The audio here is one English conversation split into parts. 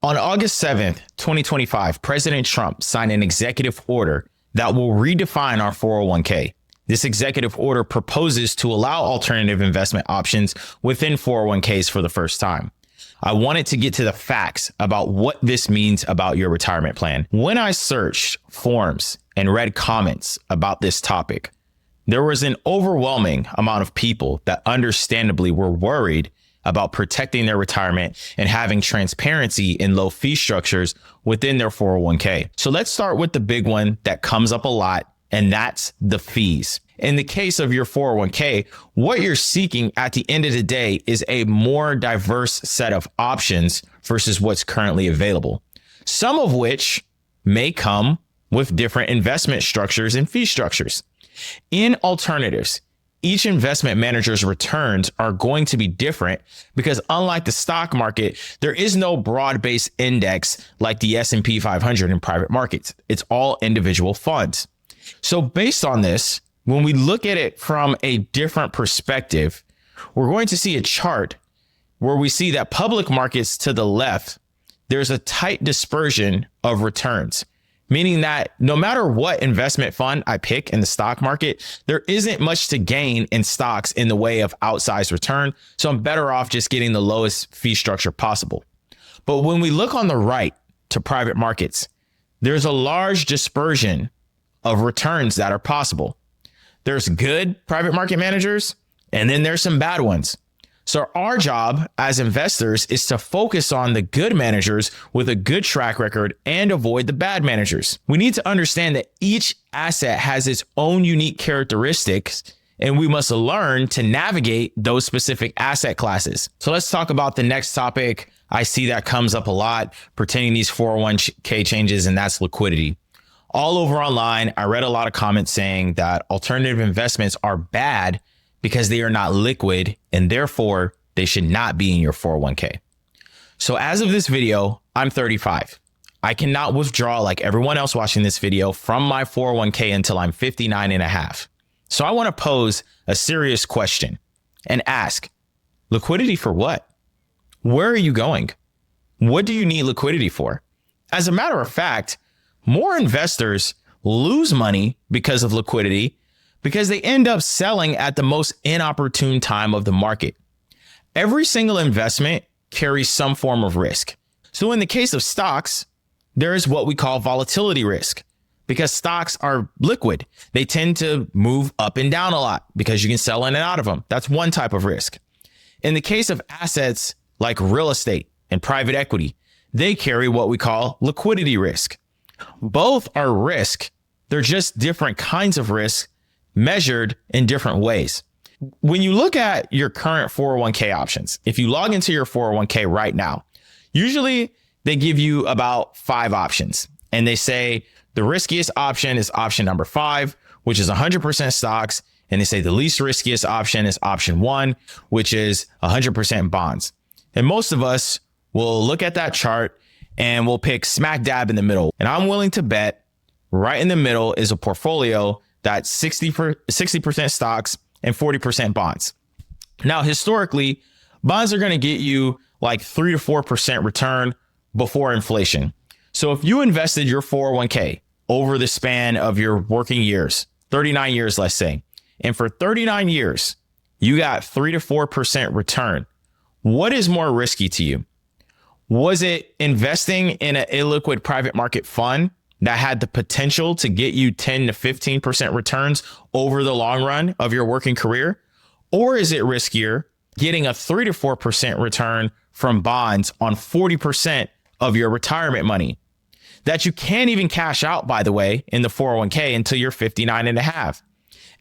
On August 7th, 2025, President Trump signed an executive order that will redefine our 401k. This executive order proposes to allow alternative investment options within 401ks for the first time. I wanted to get to the facts about what this means about your retirement plan. When I searched forums and read comments about this topic, there was an overwhelming amount of people that understandably were worried about protecting their retirement and having transparency in low fee structures within their 401k. So let's start with the big one that comes up a lot, and that's the fees. In the case of your 401k, what you're seeking at the end of the day is a more diverse set of options versus what's currently available, some of which may come with different investment structures and fee structures. In alternatives, each investment manager's returns are going to be different because unlike the stock market, there is no broad-based index like the S&P 500 in private markets. It's all individual funds. So based on this, when we look at it from a different perspective, we're going to see a chart where we see that public markets to the left, there's a tight dispersion of returns, meaning that no matter what investment fund I pick in the stock market, there isn't much to gain in stocks in the way of outsized return. So I'm better off just getting the lowest fee structure possible. But when we look on the right to private markets, there's a large dispersion of returns that are possible. There's good private market managers, and then there's some bad ones. So our job as investors is to focus on the good managers with a good track record and avoid the bad managers. We need to understand that each asset has its own unique characteristics, and we must learn to navigate those specific asset classes. So let's talk about the next topic. I see that comes up a lot pertaining to these 401k changes, and that's liquidity. All over online, I read a lot of comments saying that alternative investments are bad because they are not liquid and therefore they should not be in your 401k. So as of this video, I'm 35. I cannot withdraw like everyone else watching this video from my 401k until I'm 59 and a half. So I want to pose a serious question and ask, liquidity for what? Where are you going? What do you need liquidity for? As a matter of fact, more investors lose money because of liquidity because they end up selling at the most inopportune time of the market. Every single investment carries some form of risk. So in the case of stocks, there is what we call volatility risk because stocks are liquid. They tend to move up and down a lot because you can sell in and out of them. That's one type of risk. In the case of assets like real estate and private equity, they carry what we call liquidity risk. Both are risk. They're just different kinds of risk measured in different ways. When you look at your current 401k options, if you log into your 401k right now, usually they give you about 5 options and they say the riskiest option is option number 5, which is 100% stocks. And they say the least riskiest option is option 1, which is 100% bonds. And most of us will look at that chart and we'll pick smack dab in the middle. And I'm willing to bet right in the middle is a portfolio that's 60% stocks and 40% bonds. Now, historically, bonds are going to get you like 3 to 4% return before inflation. So if you invested your 401k over the span of your working years, 39 years, let's say, and for 39 years, you got 3 to 4% return, what is more risky to you? Was it investing in an illiquid private market fund that had the potential to get you 10 to 15% returns over the long run of your working career? Or is it riskier getting a 3 to 4% return from bonds on 40% of your retirement money that you can't even cash out, by the way, in the 401k until you're 59 and a half?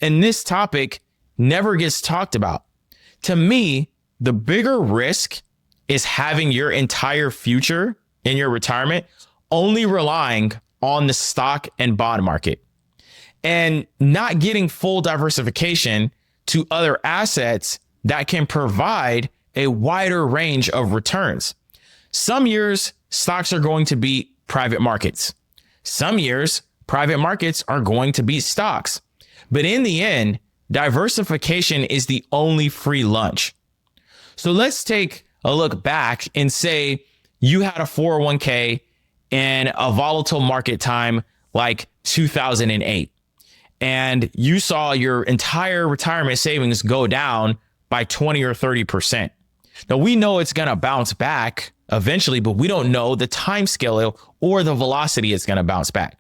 And this topic never gets talked about. To me, the bigger risk is having your entire future in your retirement only relying on the stock and bond market and not getting full diversification to other assets that can provide a wider range of returns. Some years, stocks are going to beat private markets. Some years, private markets are going to beat stocks. But in the end, diversification is the only free lunch. So let's take a look back and say you had a 401k in a volatile market time like 2008, and you saw your entire retirement savings go down by 20 or 30%. Now, we know it's going to bounce back eventually, but we don't know the time scale or the velocity it's going to bounce back.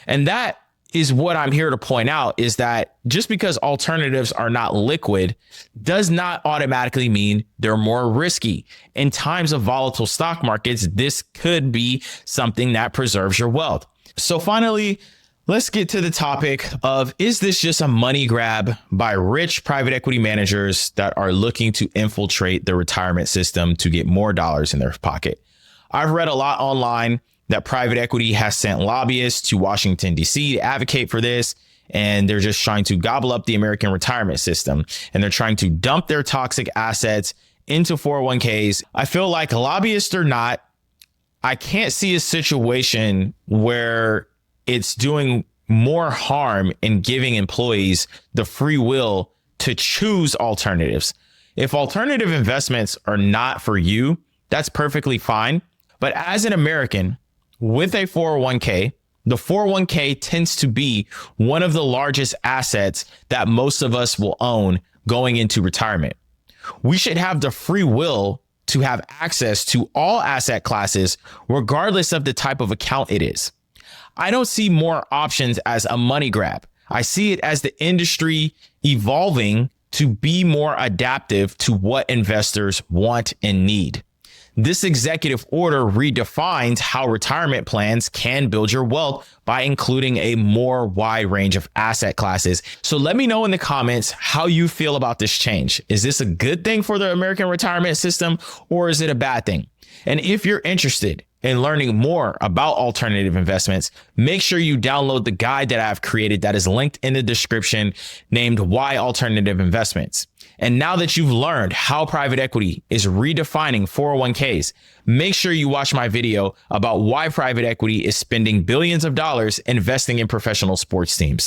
And that is what I'm here to point out, is that just because alternatives are not liquid does not automatically mean they're more risky. In times of volatile stock markets, this could be something that preserves your wealth. So finally, let's get to the topic of, is this just a money grab by rich private equity managers that are looking to infiltrate the retirement system to get more dollars in their pocket? I've read a lot online that private equity has sent lobbyists to Washington, D.C. to advocate for this, and they're just trying to gobble up the American retirement system, and they're trying to dump their toxic assets into 401ks. I feel like, lobbyists or not, I can't see a situation where it's doing more harm in giving employees the free will to choose alternatives. If alternative investments are not for you, that's perfectly fine. But as an American with a 401k, the 401k tends to be one of the largest assets that most of us will own going into retirement. We should have the free will to have access to all asset classes, regardless of the type of account it is. I don't see more options as a money grab. I see it as the industry evolving to be more adaptive to what investors want and need. This executive order redefines how retirement plans can build your wealth by including a more wide range of asset classes. So let me know in the comments how you feel about this change. Is this a good thing for the American retirement system, or is it a bad thing? And if you're interested in learning more about alternative investments, make sure you download the guide that I've created that is linked in the description, named Why Alternative Investments. And now that you've learned how private equity is redefining 401ks, make sure you watch my video about why private equity is spending billions of dollars investing in professional sports teams.